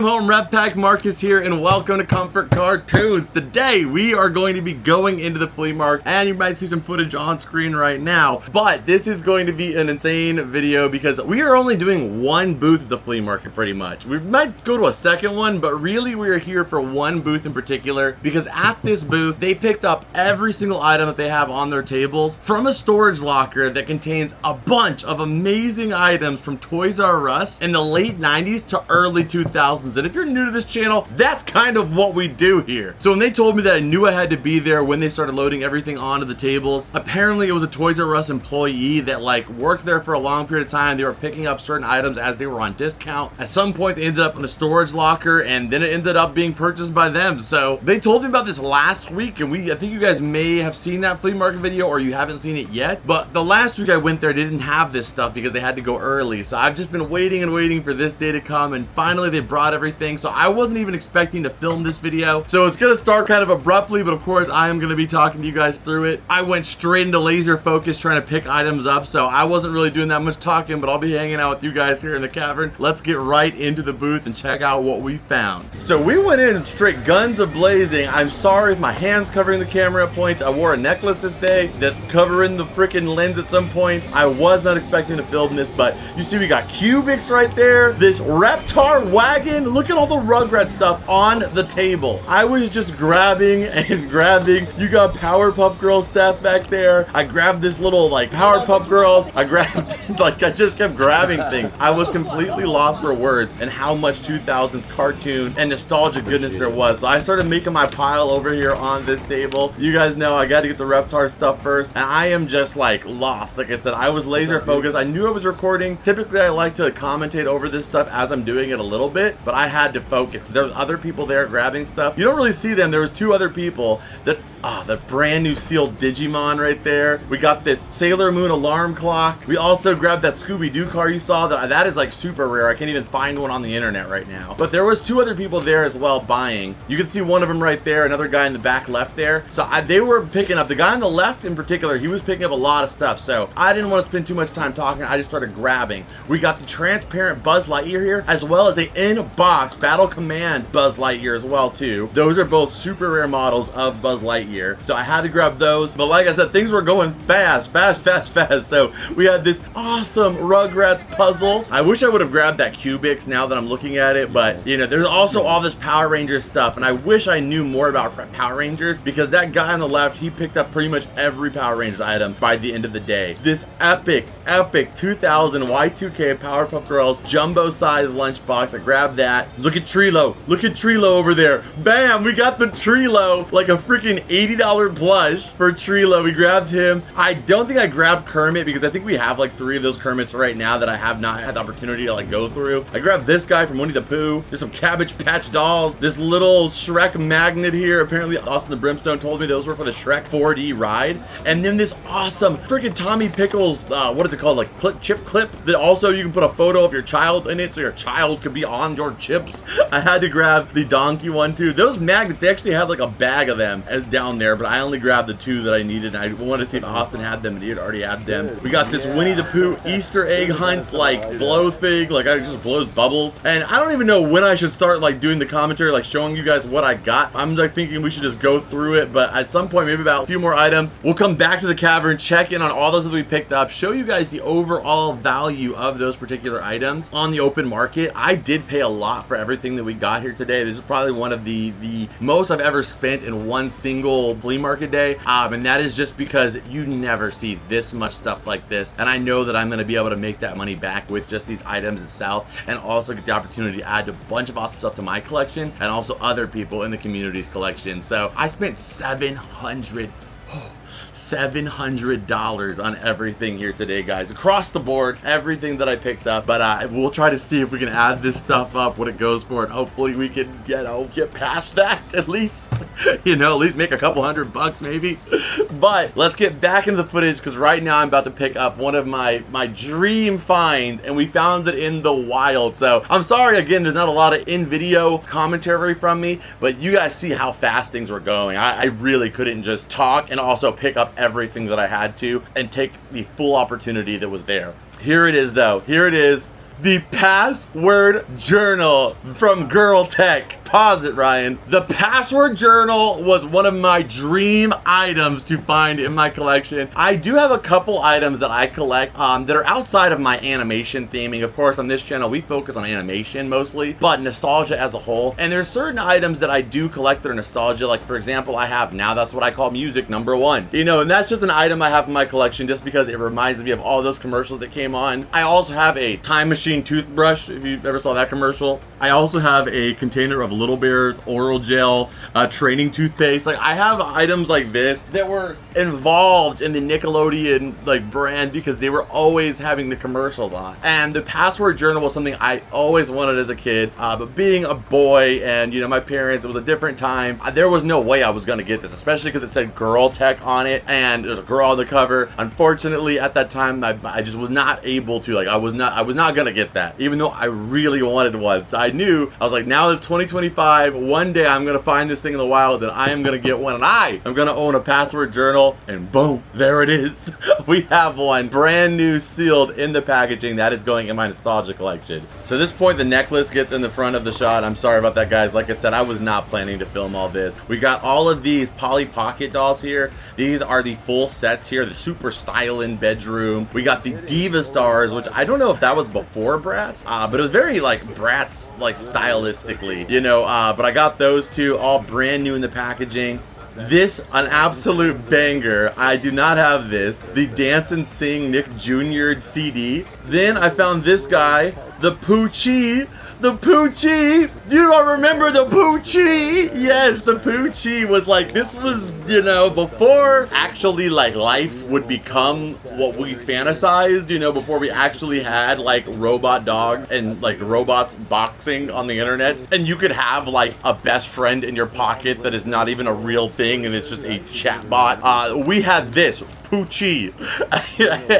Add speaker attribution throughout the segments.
Speaker 1: Home Rep Pack Marcus here, and welcome to Comfort Cartoons. Today we are going to be going into the flea market, and you might see some footage on screen right now, but this is going to be an insane video because we are only doing one booth at the flea market pretty much. We might go to a second one, but really we are here for one booth in particular because at this booth they picked up every single item that they have on their tables from a storage locker that contains a bunch of amazing items from Toys R Us in the late 90s to early 2000s. And if you're new to this channel, that's kind of what we do here. So when they told me that I knew I had to be there when they started loading everything onto the tables, apparently it was a Toys R Us employee that worked there for a long period of time. They were picking up certain items as they were on discount. At some point they ended up in a storage locker, and then it ended up being purchased by them. So they told me about this last week, and I think you guys may have seen that flea market video, or you haven't seen it yet. But the last week I went there, they didn't have this stuff because they had to go early. So I've just been waiting and waiting for this day to come, and finally they brought everything. So I wasn't even expecting to film this video, so it's gonna start kind of abruptly, but of course I am gonna be talking to you guys through it. I went straight into laser focus trying to pick items up, so I wasn't really doing that much talking, but I'll be hanging out with you guys here in the cavern. Let's get right into the booth and check out what we found. So we went in straight guns a-blazing. I'm sorry if my hand's covering the camera at points. I wore a necklace this day that's covering the freaking lens at some point. I was not expecting to film this, but you see we got Cubics right there, this Reptar wagon. Look at all the Rugrats stuff on the table. I was just grabbing and grabbing. You got Powerpuff Girls stuff back there. I grabbed this little Powerpuff Girls. I grabbed I just kept grabbing things. I was completely lost for words and how much 2000s cartoon and nostalgia goodness there was. So I started making my pile over here on this table. You guys know I got to get the Reptar stuff first, and I am just lost. Like I said, I was laser focused. I knew I was recording. Typically I like to commentate over this stuff as I'm doing it a little bit, but I had to focus because there was other people there grabbing stuff. You don't really see them. There was two other people that the brand new sealed Digimon right there. We got this Sailor Moon alarm clock. We also grabbed that Scooby-Doo car you saw. That is super rare. I can't even find one on the internet right now. But there was two other people there as well buying. You can see one of them right there, another guy in the back left there. So they were picking up, the guy on the left in particular, he was picking up a lot of stuff. So I didn't want to spend too much time talking. I just started grabbing. We got the transparent Buzz Lightyear here, as well as a in-box Battle Command Buzz Lightyear as well too. Those are both super rare models of Buzz Lightyear. So I had to grab those, but like I said, things were going fast. So we had this awesome Rugrats puzzle. I wish I would have grabbed that Cubics now that I'm looking at it, but you know, there's also all this Power Rangers stuff, and I wish I knew more about Power Rangers because that guy on the left, he picked up pretty much every Power Rangers item by the end of the day. This epic 2000 Y2K Powerpuff Girls jumbo size lunchbox. I grabbed that. Look at Trilo. Look at Trilo over there. Bam! We got the Trilo, like a freaking $80 plush for Trilo. We grabbed him. I don't think I grabbed Kermit because I think we have 3 of those Kermits right now that I have not had the opportunity to go through. I grabbed this guy from Winnie the Pooh. There's some Cabbage Patch dolls. This little Shrek magnet here. Apparently Austin the Brimstone told me those were for the Shrek 4D ride. And then this awesome freaking Tommy Pickles, what is it called? Chip clip that also you can put a photo of your child in it so your child could be on your chips. I had to grab the donkey one too. Those magnets, they actually had a bag of them as down there, but I only grabbed the 2 that I needed. I wanted to see if Austin had them, and he had already had them. We got this Winnie the Pooh Easter egg hunt blow thing. I just blows bubbles, and I don't even know when I should start doing the commentary, showing you guys what I got. I'm thinking we should just go through it, but at some point, maybe about a few more items, we'll come back to the cavern, check in on all those that we picked up, show you guys the overall value of those particular items on the open market. I did pay a lot for everything that we got here today. This is probably one of the most I've ever spent in one single flea market day, and that is just because you never see this much stuff like this, and I know that I'm going to be able to make that money back with just these items itself, and also get the opportunity to add a bunch of awesome stuff to my collection and also other people in the community's collection. So I spent $700 on everything here today, guys, across the board, everything that I picked up. But we'll try to see if we can add this stuff up, what it goes for, and hopefully we can get past that at least. You know, at least make a couple $100 maybe. But let's get back into the footage because right now I'm about to pick up one of my dream finds, and we found it in the wild. So I'm sorry again, there's not a lot of in-video commentary from me, but you guys see how fast things were going. I really couldn't just talk and also pick up everything that I had to and take the full opportunity that was there. Here it is though. Here it is. the password journal from Girl Tech. Pause it, Ryan. The password journal was one of my dream items to find in my collection. I do have a couple items that I collect that are outside of my animation theming. Of course, on this channel, we focus on animation mostly, but nostalgia as a whole. And there's certain items that I do collect that are nostalgia. Like, for example, I have Now That's What I Call Music #1. You know, and that's just an item I have in my collection just because it reminds me of all those commercials that came on. I also have a Time Machine toothbrush, if you ever saw that commercial. I also have a container of Little Bear's oral gel, training toothpaste. Like, I have items like this that were involved in the Nickelodeon like brand because they were always having the commercials on. And the password journal was something I always wanted as a kid, but being a boy and, you know, my parents, it was a different time. There was no way I was gonna get this, especially because it said Girl Tech on it and there's a girl on the cover. Unfortunately, at that time, I just was not able to, like, I was not gonna get that, even though I really wanted one. So I knew, I was like, now it's 2025, one day I'm gonna find this thing in the wild and I am gonna get one, and I am gonna own a password journal, and boom, there it is. We have one, brand new, sealed in the packaging. That is going in my nostalgia collection. So at this point, the necklace gets in the front of the shot. I'm sorry about that, guys. Like I said, I was not planning to film all this. We got all of these Polly Pocket dolls here. These are the full sets here, the super styling bedroom. We got the Diva Stars, which I don't know if that was before Bratz, but it was very like Bratz, like stylistically, you know, but I got those two all brand new in the packaging. This, an absolute banger. I do not have this. The Dance and Sing Nick Jr. CD. Then I found this guy, the Poochie. The Poochie! You don't remember the Poochie? Yes, the Poochie was like, this was, you know, before actually like life would become what we fantasized, you know, before we actually had like robot dogs and like robots boxing on the internet. And you could have like a best friend in your pocket that is not even a real thing and it's just a chatbot. We had this. Poochie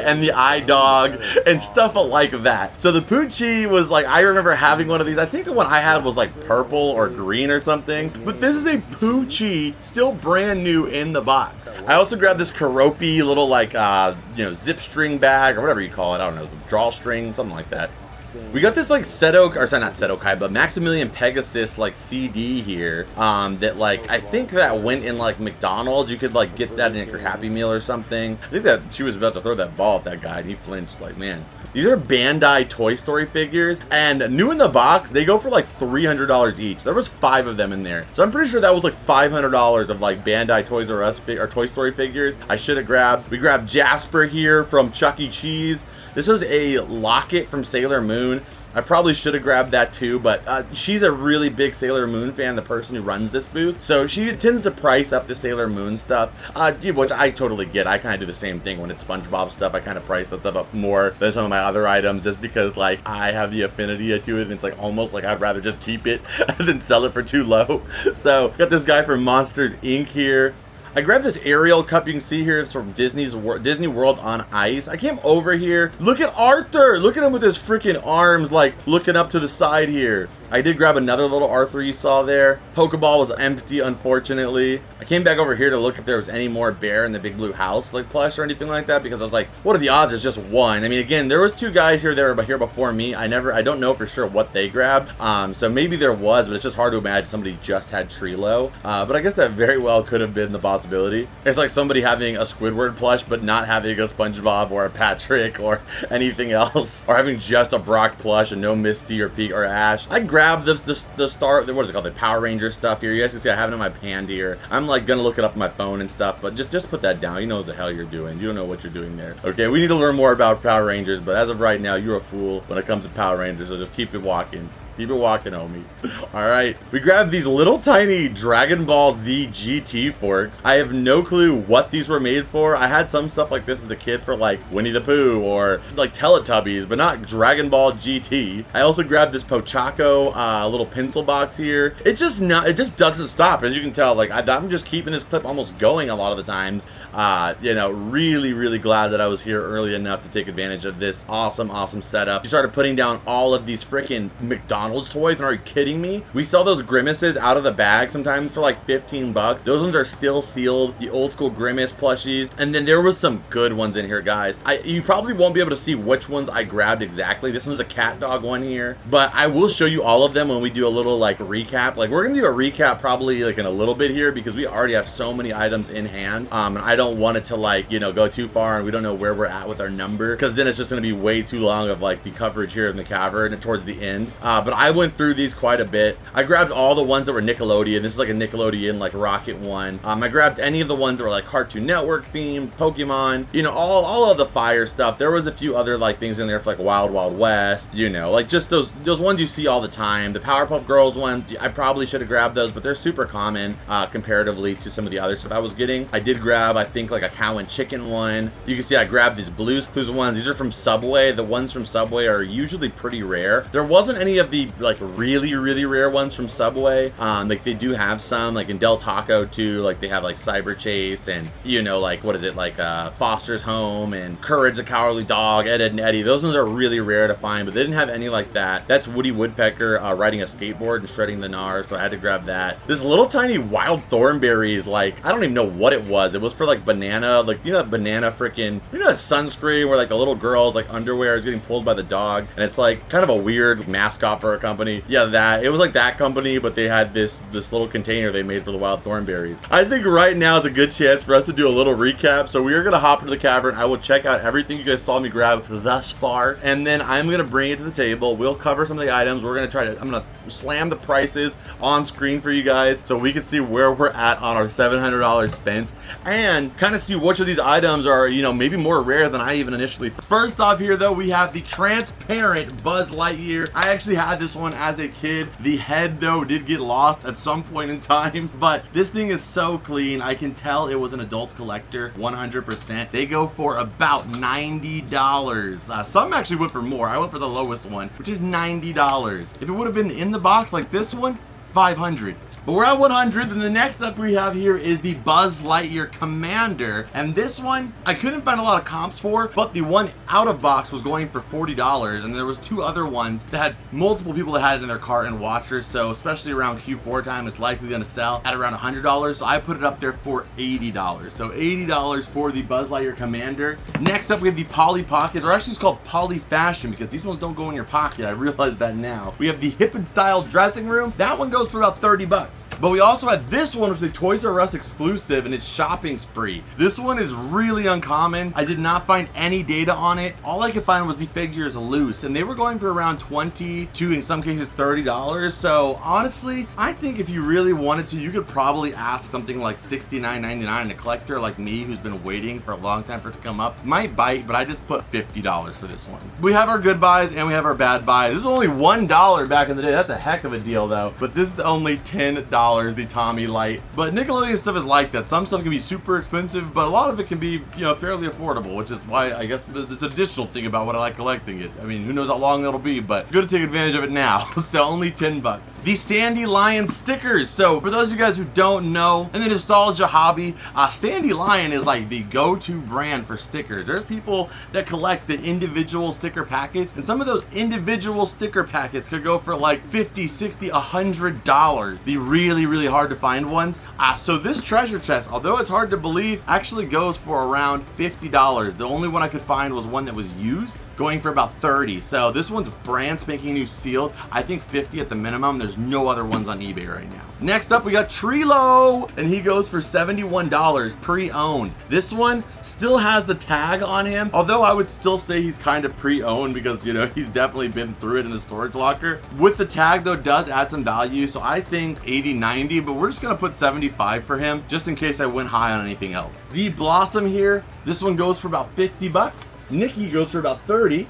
Speaker 1: and the iDog and stuff like that. So the Poochie was like, I remember having one of these. I think the one I had was like purple or green or something, but this is a Poochie, still brand new in the box. I also grabbed this Karopi little like you know, zip string bag or whatever you call it. I don't know, drawstring, something like that. We got this like Seto, or sorry, not Seto Kai, but Maximilian Pegasus like CD here, that like, I think that went in like McDonald's. You could like get that in like, your Happy Meal or something. I think that she was about to throw that ball at that guy and he flinched. Like, man. These are Bandai Toy Story figures, and new in the box, they go for like $300 each. There was 5 of them in there. So I'm pretty sure that was like $500 of like Bandai Toys R Us or Toy Story figures I should have grabbed. We grabbed Jasper here from Chuck E. Cheese. This was a locket from Sailor Moon. I probably should have grabbed that too, but she's a really big Sailor Moon fan, the person who runs this booth. So she tends to price up the Sailor Moon stuff, which I totally get. I kind of do the same thing when it's SpongeBob stuff. I kind of price that stuff up more than some of my other items just because like I have the affinity to it and it's like almost like I'd rather just keep it than sell it for too low. So got this guy from Monsters Inc. here. I grabbed this Ariel cup you can see here. It's from Disney World on Ice. I came over here. Look at Arthur. Look at him with his freaking arms like looking up to the side here. I did grab another little Arthur you saw there. Pokeball was empty, unfortunately. I came back over here to look if there was any more bear in the Big Blue House like plush or anything like that because I was like, what are the odds? It's just one. I mean, again, there was 2 guys here that were here before me. I don't know for sure what they grabbed. So maybe there was, but it's just hard to imagine somebody just had Trilo. But I guess that very well could have been the possibility. It's like somebody having a Squidward plush but not having a SpongeBob or a Patrick or anything else, or having just a Brock plush and no Misty or Pete or Ash. I grabbed the star, what is it called, the Power Ranger stuff here. You guys can see I have it in my hand here. I'm like gonna look it up on my phone and stuff, but just put that down. You know what the hell you're doing. You don't know what you're doing there. Okay, we need to learn more about Power Rangers, but as of right now, you're a fool when it comes to Power Rangers, so just keep it walking. Keep it walking, homie. Alright, we grabbed these little tiny Dragon Ball Z GT forks. I have no clue what these were made for. I had some stuff like this as a kid for like Winnie the Pooh or like Teletubbies, but not Dragon Ball GT. I also grabbed this Pochaco little pencil box here. It just doesn't stop, as you can tell. Like I'm just keeping this clip almost going a lot of the times. You know, really glad that I was here early enough to take advantage of this awesome setup. She started putting down all of these freaking McDonald's McDonald's toys, and are you kidding me? We sell those Grimaces out of the bag sometimes for like 15 bucks. Those ones are still sealed, the old school Grimace plushies. And then there was some good ones in here, guys. You probably won't be able to see which ones I grabbed exactly. This one's a CatDog one here, but I will show you all of them when we do a little like recap. Like we're gonna do a recap probably like in a little bit here because we already have so many items in hand. And I don't want it to like, you know, go too far and we don't know where we're at with our number, because then it's just gonna be way too long of like the coverage here in the cavern and towards the end. But I went through these quite a bit. I grabbed all the ones that were Nickelodeon. This is like a Nickelodeon like Rocket one. I grabbed any of the ones that were like Cartoon Network themed, Pokemon, you know, all of the fire stuff. There was a few other like things in there for like Wild Wild West, you know, like just those ones you see all the time. The Powerpuff Girls ones, I probably should have grabbed those, but they're super common comparatively to some of the other stuff I was getting. I did grab, I think, like a cow and chicken one. You can see I grabbed these Blue's Clues ones. These are from Subway. The ones from Subway are usually pretty rare. There wasn't any of the like really rare ones from Subway. Like they do have some, like in Del Taco too, like they have like Cyber Chase and, you know, like what is it, like Foster's Home and Courage the Cowardly Dog, Ed, Ed and Eddie. Those ones are really rare to find, but they didn't have any like that. That's Woody Woodpecker riding a skateboard and shredding the gnar, so I had to grab that. This little tiny wild thornberries, like I don't even know what it was. It was for like banana, like, you know, that banana freaking, you know, that sunscreen where like the little girl's like underwear is getting pulled by the dog, and it's like kind of a weird mascot for a company. Yeah, that, it was like that company, but they had this little container they made for the wild thornberries. I think right now is a good chance for us to do a little recap, so we are gonna hop into the cavern. I will check out everything you guys saw me grab thus far, and then I'm gonna bring it to the table. We'll cover some of the items. We're gonna I'm gonna slam the prices on screen for you guys so we can see where we're at on our $700 spent and kind of see which of these items are, you know, maybe more rare than I even initially thought. First off here though, we have the transparent Buzz Lightyear. I actually had this one as a kid. The head though did get lost at some point in time, but this thing is so clean. I can tell it was an adult collector 100%. They go for about $90. Some actually went for more. I went for the lowest one, which is $90. If it would have been in the box like this one, $500. But we're at 100, and the next up we have here is the Buzz Lightyear Commander. And this one, I couldn't find a lot of comps for, but the one out of box was going for $40, and there was two other ones that had multiple people that had it in their cart and watchers, so especially around Q4 time, it's likely gonna sell at around $100, so I put it up there for $80. So $80 for the Buzz Lightyear Commander. Next up we have the Polly Pockets, or actually it's called Polly Fashion, because these ones don't go in your pocket, I realize that now. We have the Hip and Style Dressing Room. That one goes for about 30 bucks. But we also had this one, which is a Toys R Us exclusive, and it's Shopping Spree. This one is really uncommon. I did not find any data on it. All I could find was the figures loose, and they were going for around $20 to, in some cases, $30. So honestly, I think if you really wanted to, you could probably ask something like $69.99, and a collector like me who's been waiting for a long time for it to come up might bite, but I just put $50 for this one. We have our good buys and we have our bad buys. This was only $1 back in the day. That's a heck of a deal though, but this is only $10. The Tommy Light. But Nickelodeon stuff is like that. Some stuff can be super expensive, but a lot of it can be, you know, fairly affordable, which is why I guess it's an additional thing about what I like collecting it. I mean, who knows how long it'll be, but good to take advantage of it now. So only 10 bucks. The Sandy Lion stickers. So for those of you guys who don't know, in the nostalgia hobby, Sandy Lion is like the go-to brand for stickers. There's people that collect the individual sticker packets, and some of those individual sticker packets could go for like $50, $60, $100. The really hard to find ones. So this treasure chest, although it's hard to believe, actually goes for around $50. The only one I could find was one that was used, going for about $30. So this one's brand spanking new, sealed. I think $50 at the minimum. There's no other ones on eBay right now. Next up we got Trilo, and he goes for $71 pre-owned. This one still has the tag on him, although I would still say he's kind of pre-owned because, you know, he's definitely been through it in the storage locker. With the tag though, does add some value, so I think 80, 90, but we're just gonna put 75 for him just in case I went high on anything else. The Blossom here, this one goes for about 50 bucks. Nikki goes for about 30.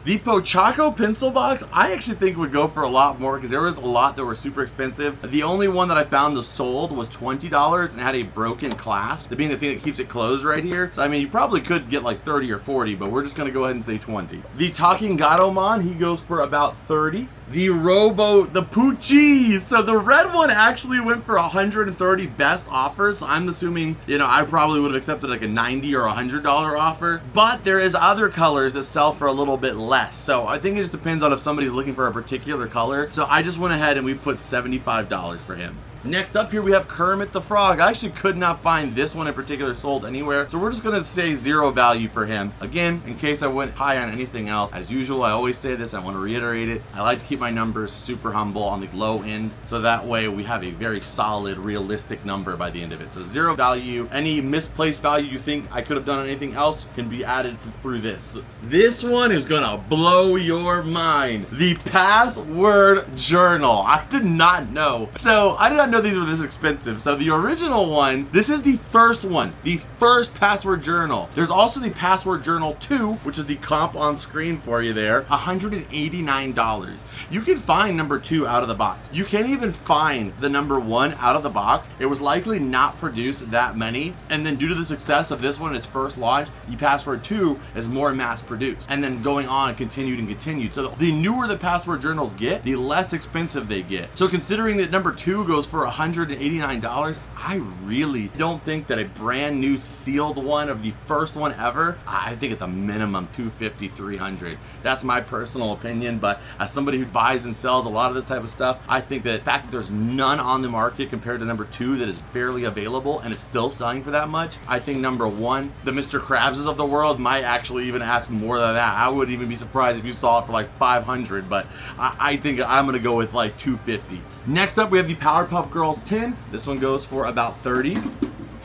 Speaker 1: The Pochaco pencil box, I actually think would go for a lot more because there was a lot that were super expensive. The only one that I found that sold was $20 and had a broken clasp, being the thing that keeps it closed right here. So I mean, you probably could get like 30 or 40, but we're just gonna go ahead and say 20. The Talking Gatomon, he goes for about 30. the Poochie. So the red one actually went for 130 best offers. So I'm assuming, you know, I probably would have accepted like a $90 or $100 offer. But there is other colors that sell for a little bit less. So I think it just depends on if somebody's looking for a particular color. So I just went ahead and we put $75 for him. Next up here we have Kermit the Frog. I actually could not find this one in particular sold anywhere, so we're just gonna say 0 value for him. Again, in case I went high on anything else, as usual, I always say this, I want to reiterate it, I like to keep my numbers super humble on the low end, so that way we have a very solid, realistic number by the end of it. So 0 value. Any misplaced value you think I could have done on anything else can be added through this. This one is gonna blow your mind. The password journal. I did not know. So I did not know these were this expensive. So the original one, this is the first one, the first password journal. There's also the password journal 2, which is the comp on screen for you there, $189. You can find number 2 out of the box. You can't even find the number 1 out of the box. It was likely not produced that many, and then due to the success of this one, its first launch, the password 2 is more mass produced, and then going on continued and continued. So the newer the password journals get, the less expensive they get. So considering that number 2 goes for $189, I really don't think that a brand new sealed one of the first one ever, I think at the minimum $250, $300. That's my personal opinion, but as somebody who buys and sells a lot of this type of stuff, I think that the fact that there's none on the market compared to number 2 that is fairly available and it's still selling for that much, I think number 1, the Mr. Krabses of the world might actually even ask more than that. I wouldn't even be surprised if you saw it for like 500, but I think I'm gonna go with like 250. Next up, we have the Powerpuff Girls tin. This one goes for about 30.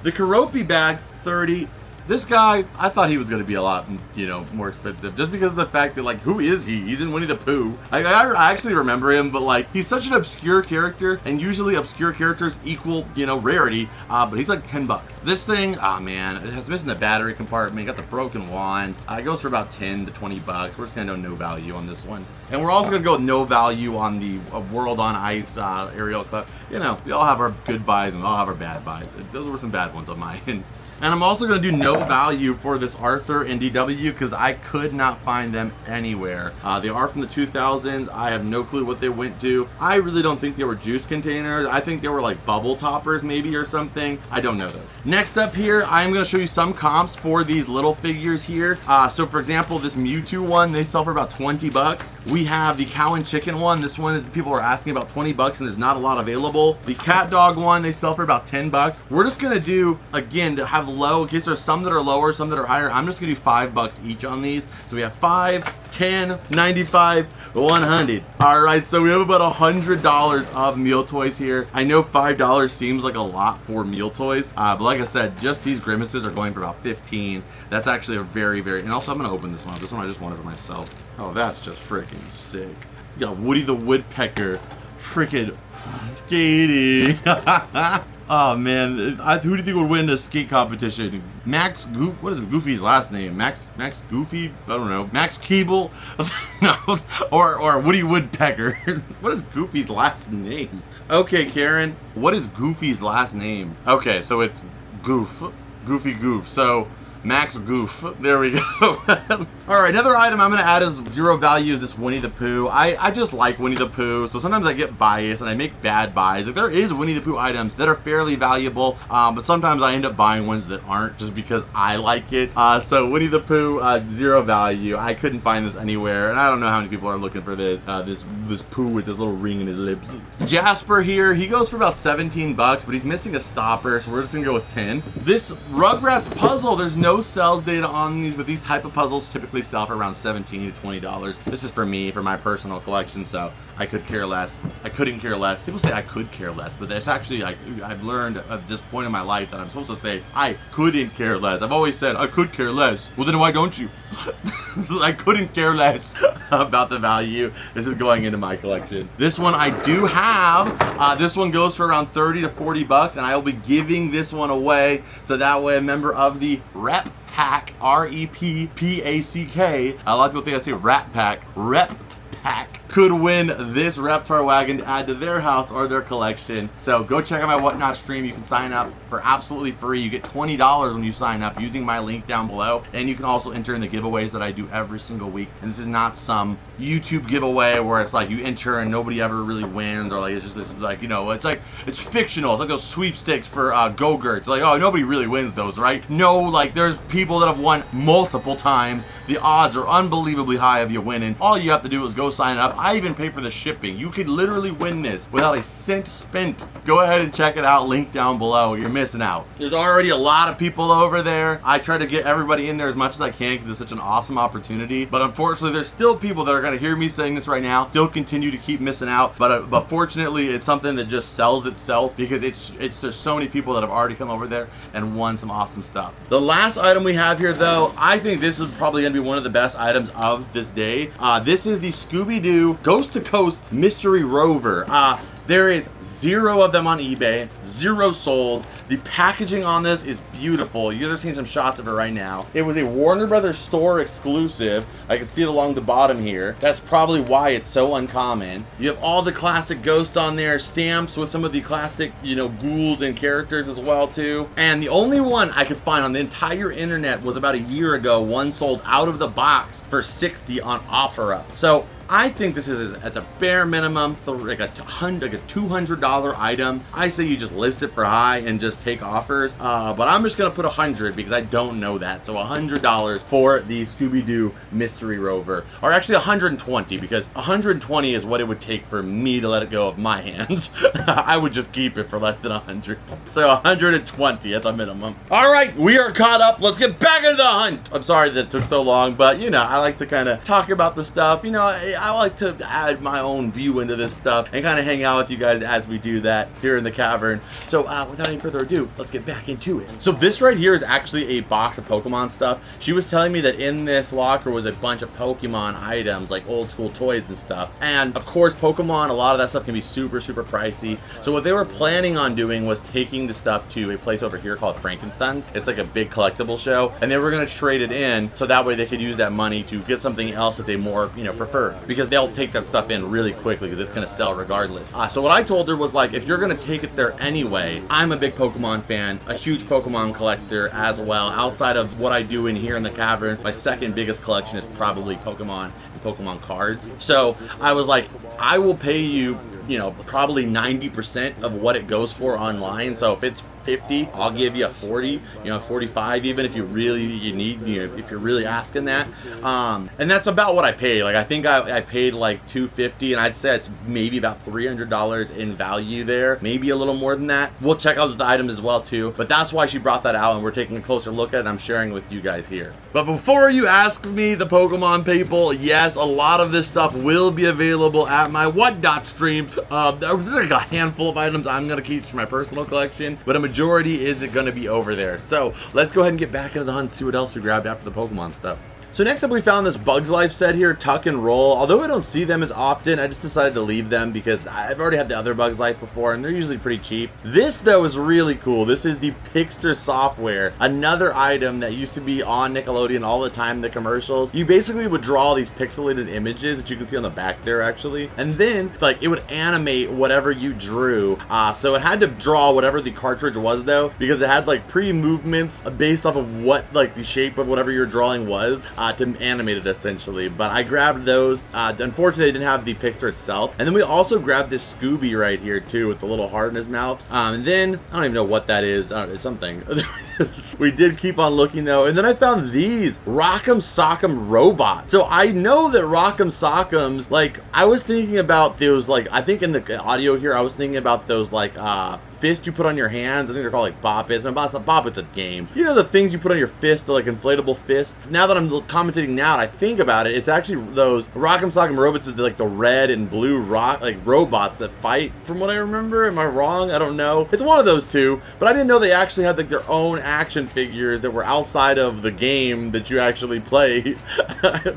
Speaker 1: The Karopi bag, 30. This guy, I thought he was going to be a lot, you know, more expensive, just because of the fact that, like, who is he? He's in Winnie the Pooh. I actually remember him, but, like, he's such an obscure character, and usually obscure characters equal, you know, rarity, but he's like 10 bucks. This thing, oh man, it's missing the battery compartment, got the broken wand. It goes for about 10 to 20 bucks. We're just going to go no value on this one. And we're also going to go with no value on the World on Ice Ariel Club. You know, we all have our good buys and we all have our bad buys. Those were some bad ones on my end. And I'm also going to do no value for this Arthur and DW because I could not find them anywhere. They are from the 2000s. I have no clue what they went to. I really don't think they were juice containers. I think they were like bubble toppers maybe or something. I don't know those. Next up here, I'm going to show you some comps for these little figures here. So for example, this Mewtwo one, they sell for about 20 bucks. We have the Cow and Chicken one. This one, people are asking about 20 bucks and there's not a lot available. The CatDog one, they sell for about 10 bucks. We're just going to do, again, to have low, in case there's some that are lower, some that are higher, I'm just gonna do 5 bucks each on these. So we have 5, 10, 95, 100. All right, so we have about $100 of meal toys here. I know $5 seems like a lot for meal toys, but like I said, just these grimaces are going for about 15. That's actually a very, and also I'm gonna open this one. This one I just wanted for myself. Oh, that's just freaking sick. You got Woody the Woodpecker, freaking skating. Oh man, who do you think would win the skate competition? What is Goofy's last name? Max Goofy? I don't know. Max Keeble? No. Or Woody Woodpecker. What is Goofy's last name? Okay, Karen, what is Goofy's last name? Okay, so it's Goof. Goofy Goof. So Max Goof. There we go. All right, another item I'm going to add as 0 value is this Winnie the Pooh. I just like Winnie the Pooh, so sometimes I get biased and I make bad buys. Like, there is Winnie the Pooh items that are fairly valuable, but sometimes I end up buying ones that aren't just because I like it. So Winnie the Pooh, 0 value. I couldn't find this anywhere, and I don't know how many people are looking for this. This Pooh with this little ring in his lips. Jasper here, he goes for about 17 bucks, but he's missing a stopper, so we're just going to go with 10. This Rugrats puzzle, there's no sales data on these, but these type of puzzles typically sell for around $17 to $20. This is for me, for my personal collection, so I could care less. I couldn't care less. People say I could care less, but that's actually, like, I've learned at this point in my life that I'm supposed to say I couldn't care less. I've always said I could care less. Well, then why don't you? I couldn't care less about the value. This is going into my collection. This one I do have. This one goes for around 30 to 40 bucks, and I will be giving this one away, so that way a member of the Rep Pack, REPPACK, a lot of people think I say Rat Pack, Rep Pack could win this Reptar wagon to add to their house or their collection. So go check out my Whatnot stream. You can sign up for absolutely free. You get $20 when you sign up using my link down below, and you can also enter in the giveaways that I do every single week. And this is not some YouTube giveaway where it's like you enter and nobody ever really wins, or like it's just this, like, you know, it's fictional. It's like those sweepstakes for Go-Gurts. Like, oh, nobody really wins those, right? No, like there's people that have won multiple times. The odds are unbelievably high of you winning. All you have to do is go sign up. I even pay for the shipping. You could literally win this without a cent spent. Go ahead and check it out. Link down below. You're missing out. There's already a lot of people over there. I try to get everybody in there as much as I can because it's such an awesome opportunity. But unfortunately, there's still people that are going to hear me saying this right now, still continue to keep missing out. But fortunately, it's something that just sells itself because there's so many people that have already come over there and won some awesome stuff. The last item we have here, though, I think this is probably going to be one of the best items of this day. This is the Scooby-Doo Coast to Coast Mystery Rover. There is 0 of them on eBay, 0 sold. The packaging on this is beautiful. You guys are seeing some shots of it right now. It was a Warner Brothers store exclusive. I can see it along the bottom here. That's probably why it's so uncommon. You have all the classic ghosts on there, stamps with some of the classic, you know, ghouls and characters as well too. And the only one I could find on the entire internet was about a year ago. One sold out of the box for $60 on OfferUp. So I think this is at the bare minimum like a $200 item. I say you just list it for high and just take offers. But I'm just gonna put 100 because I don't know that. So $100 for the Scooby-Doo Mystery Rover, or actually 120, because 120 is what it would take for me to let it go of my hands. I would just keep it for less than 100. So 120 at the minimum. All right, we are caught up. Let's get back into the hunt. I'm sorry that it took so long, but you know, I like to kind of talk about the stuff. You know, I like to add my own view into this stuff and kind of hang out with you guys as we do that here in the cavern. So without any further ado, let's get back into it. So this right here is actually a box of Pokemon stuff. She was telling me that in this locker was a bunch of Pokemon items, like old school toys and stuff. And of course, Pokemon, a lot of that stuff can be super, super pricey. So what they were planning on doing was taking the stuff to a place over here called Frankenstein's. It's like a big collectible show, and they were going to trade it in so that way they could use that money to get something else that they more, you know, prefer, because they'll take that stuff in really quickly because it's going to sell regardless. So what I told her was, like, if you're going to take it there anyway, I'm a big Pokemon fan, a huge Pokemon collector as well. Outside of what I do in here in the cavern, my second biggest collection is probably Pokemon and Pokemon cards. So I was like, I will pay you, you know, probably 90% of what it goes for online. So if it's 50, I'll give you a 40, you know, 45 even if you need, you know, if you're really asking that. And that's about what I paid. Like, I think I paid like $250, and I'd say it's maybe about $300 in value there, maybe a little more than that. We'll check out the items as well too, but that's why she brought that out, and we're taking a closer look at it, and I'm sharing with you guys here. But before you ask me, the Pokemon people, yes, a lot of this stuff will be available at my Whatnot streams. There's like a handful of items I'm gonna keep for my personal collection, but a majority is going to be over there. So let's go ahead and get back into the hunt and see what else we grabbed after the Pokemon stuff. So next up, we found this Bugs Life set here, Tuck and Roll. Although I don't see them as often, I just decided to leave them because I've already had the other Bugs Life before, and they're usually pretty cheap. This, though, is really cool. This is the Pixter software, another item that used to be on Nickelodeon all the time in the commercials. You basically would draw these pixelated images that you can see on the back there, actually, and then, like, it would animate whatever you drew. So it had to draw whatever the cartridge was, though, because it had, like, pre-movements based off of what, like, the shape of whatever you're drawing was. To animate it essentially, but I grabbed those. Unfortunately, they didn't have the Pixter itself. And then we also grabbed this Scooby right here too, with the little heart in his mouth. And then I don't even know what that is. It's something. We did keep on looking though, and then I found these Rock'em Sock'em robots. So I know that Rock'em Sock'ems, like, I was thinking about those, like, I think in the audio here I was thinking about those, like, fist you put on your hands. I think they're called like Bop-Its. And Bop-It's a game. You know, the things you put on your fist, the like inflatable fist. Now that I'm commentating now and I think about it, it's actually those Rock'em Sock'em robots is like the red and blue robots that fight, from what I remember. Am I wrong? I don't know. It's one of those two, but I didn't know they actually had like their own action figures that were outside of the game that you actually play.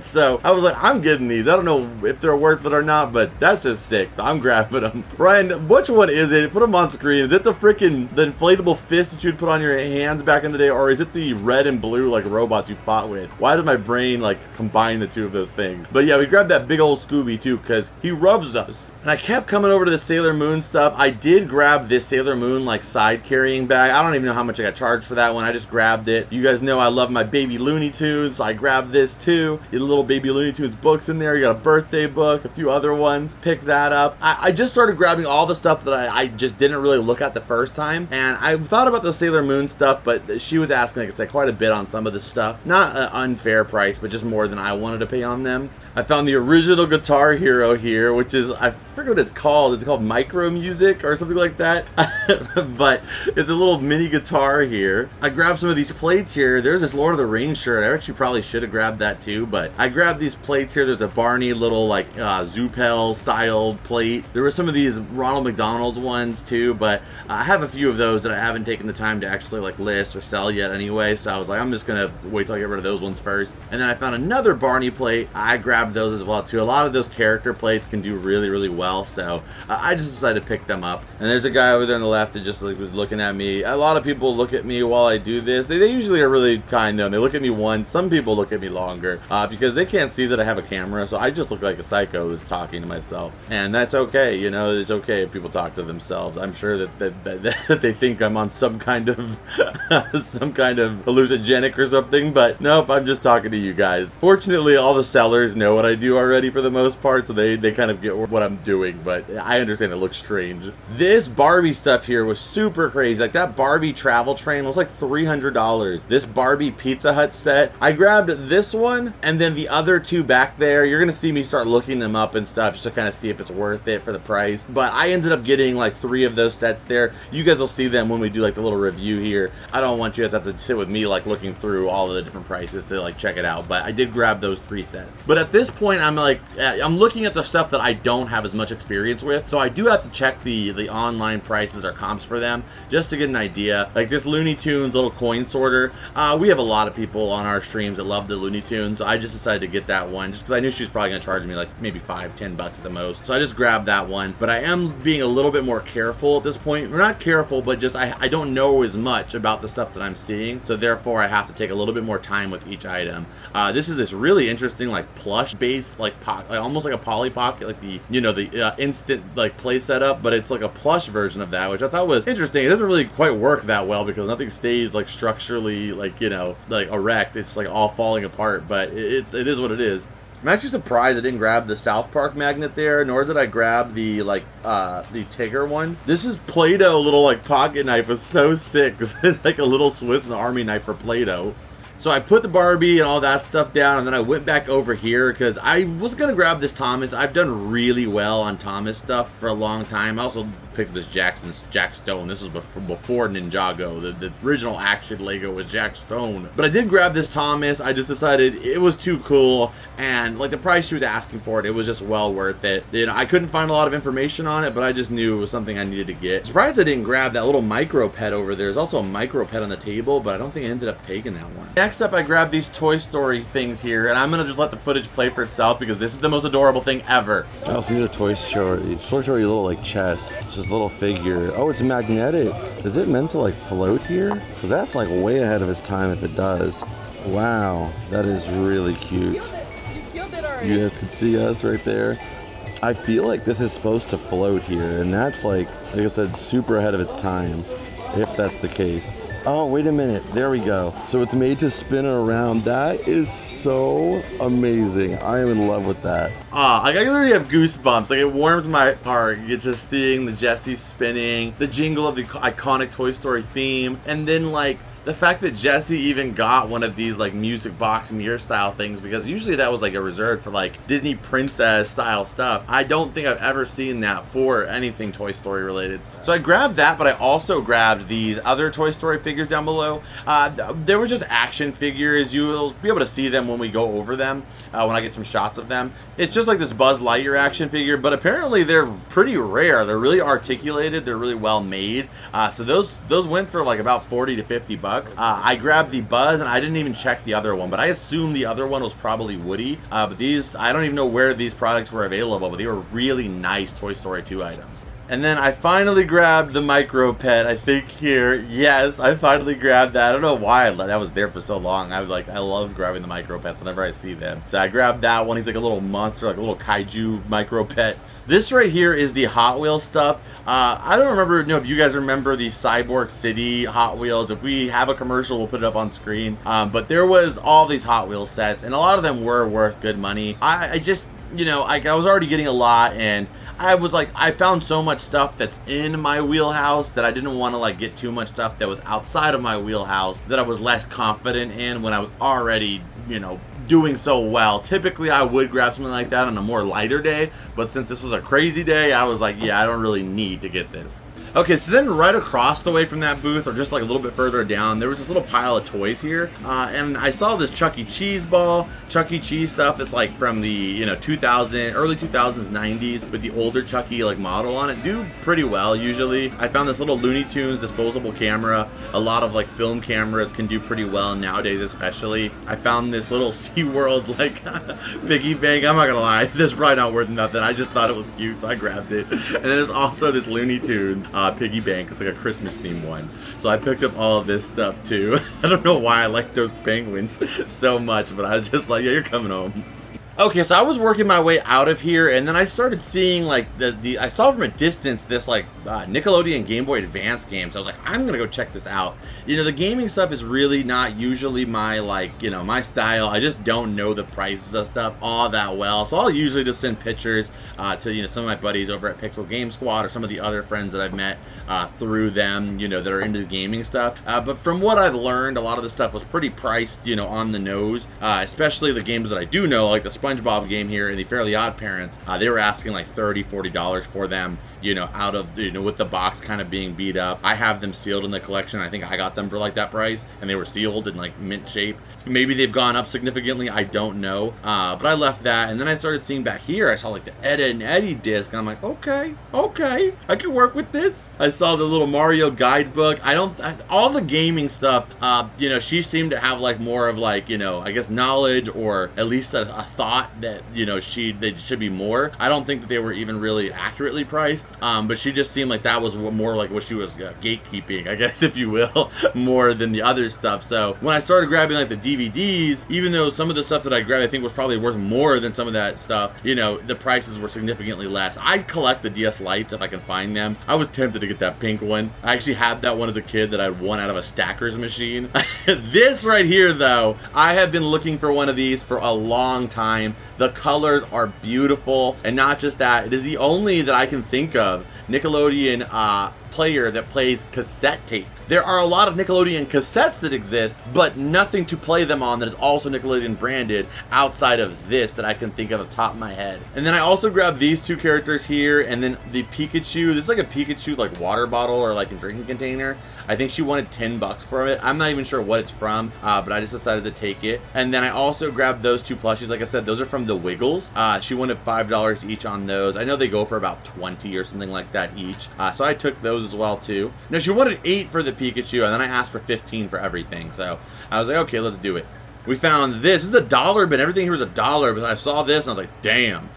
Speaker 1: So I was like, I'm getting these. I don't know if they're worth it or not, but that's just sick. So I'm grabbing them. Ryan, which one is it? Put them on screen. Is it the inflatable fist that you'd put on your hands back in the day, or is it the red and blue like robots you fought with? Why does my brain like combined the two of those things. But yeah, we grabbed that big old Scooby too because he rubs us. And I kept coming over to the Sailor Moon stuff. I did grab this Sailor Moon like side carrying bag. I don't even know how much I got charged for that one. I just grabbed it. You guys know I love my baby Looney Tunes, so I grabbed this too. You get a little baby Looney Tunes books in there. You got a birthday book, a few other ones. Pick that up. I just started grabbing all the stuff that I just didn't really look at the first time. And I thought about the Sailor Moon stuff, but she was asking, like I said, quite a bit on some of the stuff. Not an unfair price, but just more than I wanted to pay on them. I found the original Guitar Hero here, which is, I forget what it's called. It's called Micro Music or something like that. But it's a little mini guitar here. I grabbed some of these plates here. There's this Lord of the Rings shirt. I actually probably should have grabbed that too, but I grabbed these plates here. There's a Barney little like Zoopel styled plate. There were some of these Ronald McDonald's ones too, but I have a few of those that I haven't taken the time to actually like list or sell yet anyway, so I was like, I'm just gonna wait till I get rid of those ones first. And then I found another Barney plate. I grabbed those as well too. A lot of those character plates can do really, really well, so I just decided to pick them up. And there's a guy over there on the left that just like was looking at me. A lot of people look at me while I do this. They usually are really kind though. They look at me once. Some people look at me longer because they can't see that I have a camera, so I just look like a psycho that's talking to myself. And that's okay, you know, it's okay if people talk to themselves. I'm sure that they think I'm on some kind of some kind of hallucinogenic or something, but nope, I'm just talking to you guys. Fortunately, all the sellers know what I do already for the most part, so they kind of get what I'm doing, but I understand it looks strange. This Barbie stuff here was super crazy. Like that Barbie travel train was like $300. This Barbie Pizza Hut set, I grabbed this one and then the other two back there. You're gonna see me start looking them up and stuff just to kind of see if it's worth it for the price, but I ended up getting like 3 of those sets there. You guys will see them when we do like the little review here. I don't want you guys to have to sit with me like looking through all of the different prices to like check it out, but I did grab those 3 sets. But at this point I'm like, I'm looking at the stuff that I don't have as much experience with, so I do have to check the online prices or comps for them just to get an idea. Like this Looney Tunes little coin sorter, we have a lot of people on our streams that love the Looney Tunes, so I just decided to get that one just because I knew she was probably gonna charge me like maybe $5-10 at the most, so I just grabbed that one. But I am being a little bit more careful at this point. We're not careful, but just I don't know as much about the stuff that I'm seeing, so therefore I have to take a little bit more time with each item. This is this really interesting like plush based like almost like a Polly Pocket, like the, you know, the instant like play setup, but it's like a plush version of that, which I thought was interesting. It doesn't really quite work that well because nothing stays like structurally like, you know, like erect. It's like all falling apart, but it is what it is. I'm actually surprised I didn't grab the South Park magnet there, nor did I grab the like the Tigger one. This is Play-Doh little like pocket knife. It's so sick. It's like a little Swiss Army knife for Play-Doh. So I put the Barbie and all that stuff down, and then I went back over here because I was going to grab this Thomas. I've done really well on Thomas stuff for a long time. I also picked this Jack Stone. This is before Ninjago. The original action Lego was Jack Stone. But I did grab this Thomas. I just decided it was too cool, and like the price she was asking for it, it was just well worth it. You know, I couldn't find a lot of information on it, but I just knew it was something I needed to get. Surprised I didn't grab that little micro pet over there. There's also a micro pet on the table, but I don't think I ended up taking that one. Next up, I grabbed these Toy Story things here, and I'm gonna just let the footage play for itself because this is the most adorable thing ever.
Speaker 2: Oh, so these are Toy Story little like chest. It's just a little figure. Oh, it's magnetic. Is it meant to like float here? Because that's like way ahead of its time if it does. Wow, that is really cute. You guys can see us right there. I feel like this is supposed to float here, and that's like I said, super ahead of its time, if that's the case. Oh, wait a minute. There we go. So it's made to spin around. That is so amazing. I am in love with that.
Speaker 1: I literally have goosebumps. Like, it warms my heart. You're just seeing the Jessie spinning, the jingle of the iconic Toy Story theme, and then, like, the fact that Jessie even got one of these like music box mirror style things, because usually that was like a reserved for like Disney princess style stuff. I don't think I've ever seen that for anything Toy Story related. So I grabbed that, but I also grabbed these other Toy Story figures down below. They were just action figures. You'll be able to see them when we go over them, when I get some shots of them. It's just like this Buzz Lightyear action figure, but apparently they're pretty rare. They're really articulated. They're really well made. So those went for like about 40 to 50 bucks. I grabbed the Buzz, and I didn't even check the other one, but I assumed the other one was probably Woody. But these, I don't even know where these products were available, but they were really nice Toy Story 2 items. And then I finally grabbed the micro pet, I think here. Yes, I finally grabbed that. I don't know why that was there for so long. I love grabbing the micro pets whenever I see them. So I grabbed that one. He's like a little monster, like a little kaiju micro pet. This right here is the Hot Wheels stuff. I don't remember, if you guys remember the Cyborg City Hot Wheels. If we have a commercial, we'll put it up on screen. But there was all these Hot Wheels sets, and a lot of them were worth good money. I just, I was already getting a lot, and I was like, I found so much stuff that's in my wheelhouse that I didn't want to like get too much stuff that was outside of my wheelhouse that I was less confident in when I was already, doing so well. Typically I would grab something like that on a more lighter day, but since this was a crazy day, I was like, yeah, I don't really need to get this. Okay, so then right across the way from that booth, or just like a little bit further down, there was this little pile of toys here, and I saw this Chuck E. Cheese ball, Chuck E. Cheese stuff that's like from the early 2000s, 90s, with the older Chuck E. like model on it. Do pretty well usually. I found this little Looney Tunes disposable camera. A lot of like film cameras can do pretty well nowadays, especially. I found this little SeaWorld like piggy bank. I'm not gonna lie, this is probably not worth nothing. I just thought it was cute, so I grabbed it. And then there's also this Looney Tunes piggy bank. It's like a Christmas themed one, so I picked up all of this stuff too. I don't know why I like those penguins so much, but I was just like, yeah, you're coming home. Okay, so I was working my way out of here, and then I started seeing like I saw from a distance this like Nickelodeon Game Boy Advance game. So I was like, I'm gonna go check this out. The gaming stuff is really not usually my my style. I just don't know the prices of stuff all that well. So I'll usually just send pictures to some of my buddies over at Pixel Game Squad, or some of the other friends that I've met through them, that are into the gaming stuff. But from what I've learned, a lot of the stuff was pretty priced, on the nose, especially the games that I do know, like the SpongeBob game here and the Fairly OddParents. They were asking like $30-40 for them, out of with the box kind of being beat up. I have them sealed in the collection. I think I got them for like that price, and they were sealed in like mint shape. Maybe they've gone up significantly, I don't know. But I left that, and then I started seeing back here, I saw like the Ed and Eddie disc, and I'm like, okay, I can work with this. I saw the little Mario guidebook. All the gaming stuff, she seemed to have like more of like, I guess knowledge, or at least a thought that they should be more. I don't think that they were even really accurately priced, but she just seemed like that was more like what she was gatekeeping, I guess, if you will, more than the other stuff. So when I started grabbing like the DVDs, even though some of the stuff that I grabbed I think was probably worth more than some of that stuff, the prices were significantly less. I collect the DS Lites if I can find them. I was tempted to get that pink one. I actually had that one as a kid that I won out of a stacker's machine. This right here though, I have been looking for one of these for a long time. The colors are beautiful, and not just that, it is the only that I can think of Nickelodeon player that plays cassette tape. There are a lot of Nickelodeon cassettes that exist, but nothing to play them on that is also Nickelodeon branded outside of this that I can think of off the top of my head. And then I also grabbed these two characters here, and then the Pikachu. This is like a Pikachu like water bottle or like a drinking container. I think she wanted $10 for it. I'm not even sure what it's from, but I just decided to take it. And then I also grabbed those two plushies. Like I said, those are from the Wiggles. She wanted $5 each on those. I know they go for about 20 or something like that each. So I took those as well too. No, she wanted 8 for the Pikachu, and then I asked for 15 for everything. So I was like, okay, let's do it. We found this. This is $1, but everything here was $1. But I saw this and I was like, damn,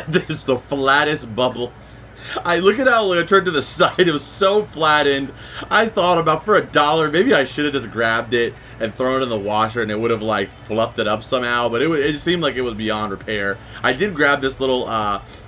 Speaker 1: this is the flattest bubbles. I look at how it turned to the side. It was so flattened. I thought about for $1, maybe I should have just grabbed it and thrown it in the washer, and it would have like fluffed it up somehow. But it just seemed like it was beyond repair. I did grab this little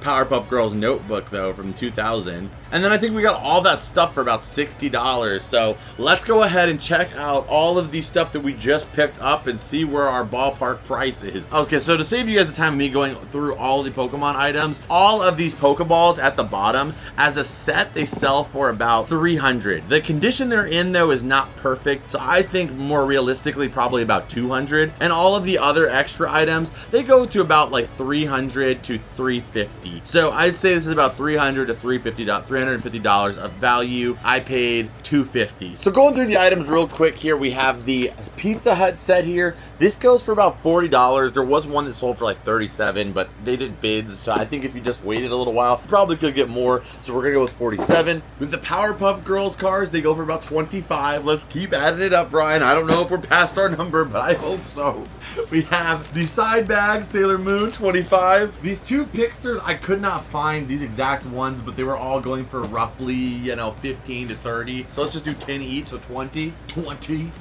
Speaker 1: Powerpuff Girls notebook though from 2000, and then I think we got all that stuff for about $60. So let's go ahead and check out all of the stuff that we just picked up and see where our ballpark price is. Okay, so to save you guys the time of me going through all the Pokemon items, all of these Pokeballs at the bottom as a set they sell for about $300. The condition they're in though is not perfect, so I think more realistically probably about $200. And all of the other extra items, they go to about like $300 to $350. So I'd say this is about $300 to $350 of value. I paid $250. So going through the items real quick here, we have the Pizza Hut set here. This goes for about $40. There was one that sold for like $37, but they did bids, so I think if you just waited a little while, you probably could get more. So we're gonna go with $47. With the Powerpuff Girls cars, they go for about $25. Let's keep adding it up, Brian. I don't know if we're past our number, but I hope so. We have the side bag, Sailor Moon, 25. These two Pixsters, I could not find these exact ones, but they were all going for roughly, you know, 15 to 30. So let's just do 10 each, so 20. 20.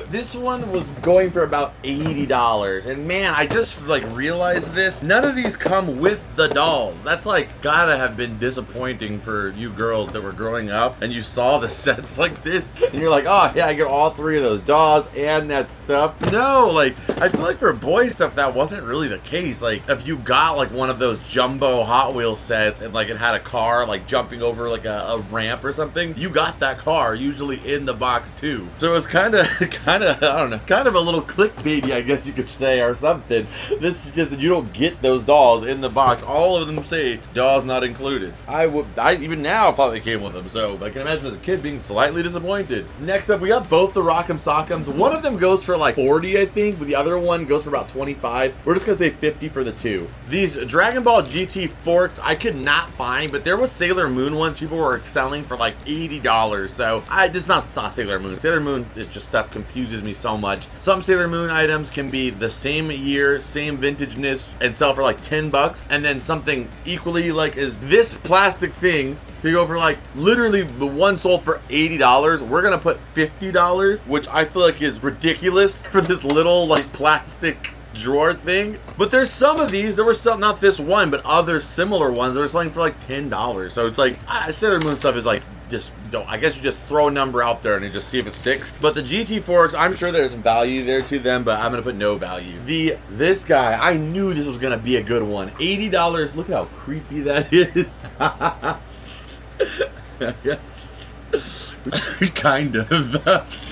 Speaker 1: This one was going for about $80, and man, I just like realized this. None of these come with the dolls. That's like gotta have been disappointing for you girls that were growing up and you saw the sets like this and you're like, oh yeah, I get all three of those dolls and that stuff. No, like I feel like for boy stuff that wasn't really the case. Like if you got like one of those jumbo Hot Wheels sets and like it had a car like jumping over like a ramp or something, you got that car usually in the box too. So it was kind of I don't know, kind of a little clickbaity, I guess you could say, or something. This is just that you don't get those dolls in the box. All of them say dolls not included. I even now probably came with them, so I can imagine as a kid being slightly disappointed. Next up, we got both the Rock'em Sock'ems. One of them goes for like 40, I think, but the other one goes for about 25. We're just gonna say 50 for the two. These Dragon Ball GT forks, I could not find, but there was Sailor Moon ones people were selling for like $80. So this is not Sailor Moon. Sailor Moon is just stuff confuses me so much. Some Sailor Moon items can be the same year, same vintageness, and sell for like 10 bucks, and then something equally like is this plastic thing you go for like literally the one sold for $80. We're gonna put $50, which I feel like is ridiculous for this little like plastic drawer thing. But there's some of these that were selling, not this one, but other similar ones that were selling for like $10. So it's like Sailor Moon stuff is like just don't. I guess you just throw a number out there and you just see if it sticks. But the GT forks, I'm sure there's value there to them, but I'm gonna put no value. This guy, I knew this was gonna be a good one. $80. Look at how creepy that is. Kind of.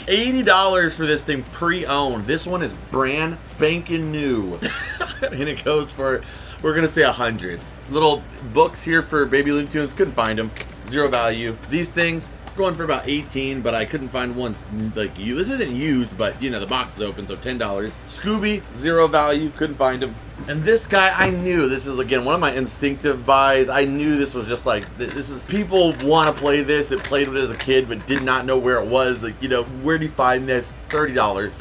Speaker 1: $80 for this thing pre-owned. This one is brand spanking new. And it goes for, we're gonna say 100. Little books here for Baby Looney Tunes, couldn't find them. Zero value. These things going for about 18, but I couldn't find one like you. This isn't used, but you know the box is open, so $10. Scooby, zero value, couldn't find him. And this guy, I knew this is again one of my instinctive buys. I knew this was just like this is people want to play this. That played with it as a kid, but did not know where it was. Like, you know, where do you find this? $30.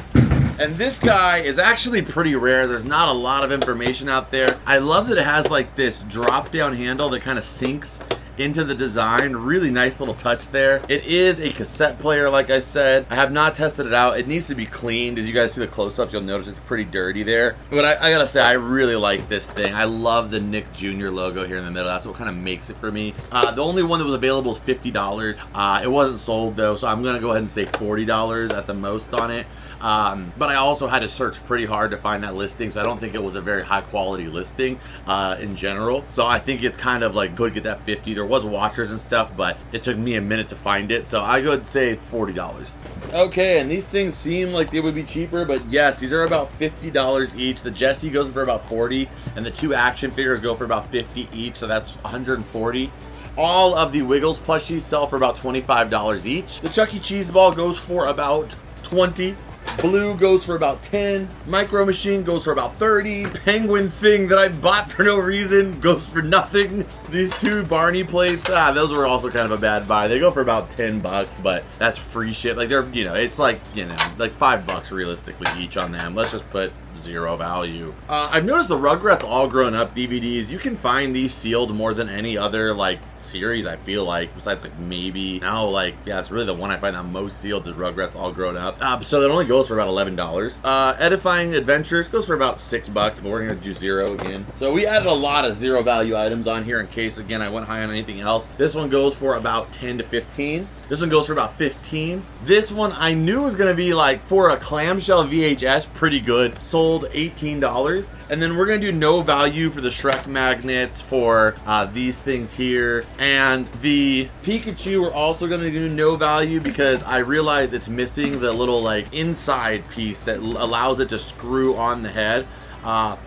Speaker 1: And this guy is actually pretty rare. There's not a lot of information out there. I love that it has like this drop down handle that kind of sinks into the design. Really nice little touch there. It is a cassette player, like I said. I have not tested it out. It needs to be cleaned. As you guys see the close-ups, you'll notice it's pretty dirty there. But I gotta say, I really like this thing. I love the Nick Jr. logo here in the middle. That's what kind of makes it for me. The only one that was available is $50. It wasn't sold though, so I'm gonna go ahead and say $40 at the most on it. But I also had to search pretty hard to find that listing, so I don't think it was a very high quality listing in general. So I think it's kind of like could get that 50. There was watchers and stuff, but it took me a minute to find it, so I would say $40. Okay, and these things seem like they would be cheaper, but yes, these are about $50 each. The Jessie goes for about 40, and the two action figures go for about 50 each, so that's 140. All of the Wiggles plushies sell for about $25 each. The Chuck E. Cheese ball goes for about 20. Blue goes for about 10. Micro Machine goes for about 30. Penguin thing that I bought for no reason goes for nothing. These two Barney plates, those were also kind of a bad buy. They go for about 10 bucks, but that's free shit. Like they're, you know, it's like, you know, like $5 realistically each on them. Let's just put zero value. I've noticed the Rugrats All Grown Up DVDs, you can find these sealed more than any other like series, I feel like, besides like maybe now, like, yeah, it's really the one I find that most sealed is Rugrats All Grown Up. So that only goes for about $11. Edifying Adventures goes for about $6, but we're gonna do zero again. So we added a lot of zero value items on here in case again I went high on anything else. This one goes for about 10 to 15. This one goes for about 15. This one I knew was gonna be like, for a clamshell VHS, pretty good. Sold $18. And then we're gonna do no value for the Shrek magnets, for these things here. And the Pikachu we're also gonna do no value because I realize it's missing the little like inside piece that allows it to screw on the head.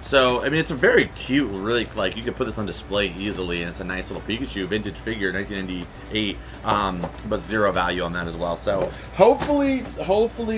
Speaker 1: So I mean, it's a very cute, really, like, you could put this on display easily, and it's a nice little Pikachu vintage figure, 1998, but zero value on that as well. So hopefully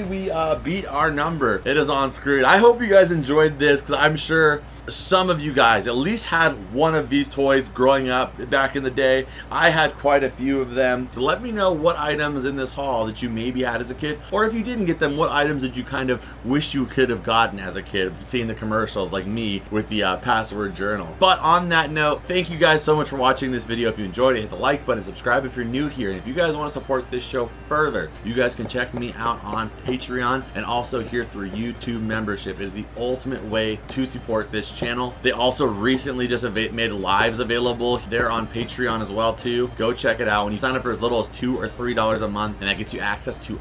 Speaker 1: we beat our number. It is on screen. I hope you guys enjoyed this, because I'm sure some of you guys at least had one of these toys growing up back in the day. I had quite a few of them. So let me know what items in this haul that you maybe had as a kid, or if you didn't get them, what items did you kind of wish you could have gotten as a kid, seeing the commercials like me with the password journal. But on that note, thank you guys so much for watching this video. If you enjoyed it, hit the like button, subscribe if you're new here, and if you guys want to support this show further, you guys can check me out on Patreon and also here through YouTube membership. It is the ultimate way to support this channel. They also recently just made lives available there on Patreon as well too. Go check it out. When you sign up for as little as $2 or $3 a month, and that gets you access to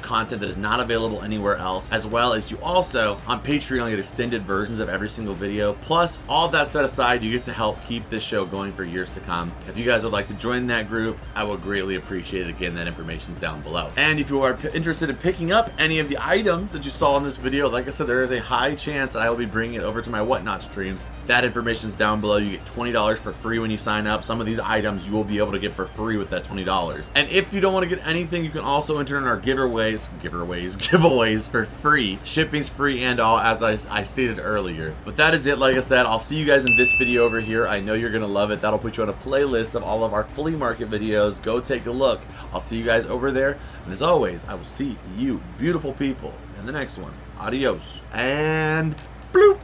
Speaker 1: content that is not available anywhere else, as well as you also on Patreon get extended versions of every single video. Plus, all that set aside, you get to help keep this show going for years to come. If you guys would like to join that group, I would greatly appreciate it. Again, that information's down below. And if you are interested in picking up any of the items that you saw in this video, like I said, there is a high chance that I will be bringing it over to my Whatnot streams. That information is down below. You get $20 for free when you sign up. Some of these items you will be able to get for free with that $20. And if you don't want to get anything, you can also enter in our giveaways for free. Shipping's free and all, as I stated earlier. But that is it. Like I said, I'll see you guys in this video over here. I know you're gonna love it. That'll put you on a playlist of all of our flea market videos. Go take a look. I'll see you guys over there. And as always, I will see you beautiful people in the next one. Adios and bloop.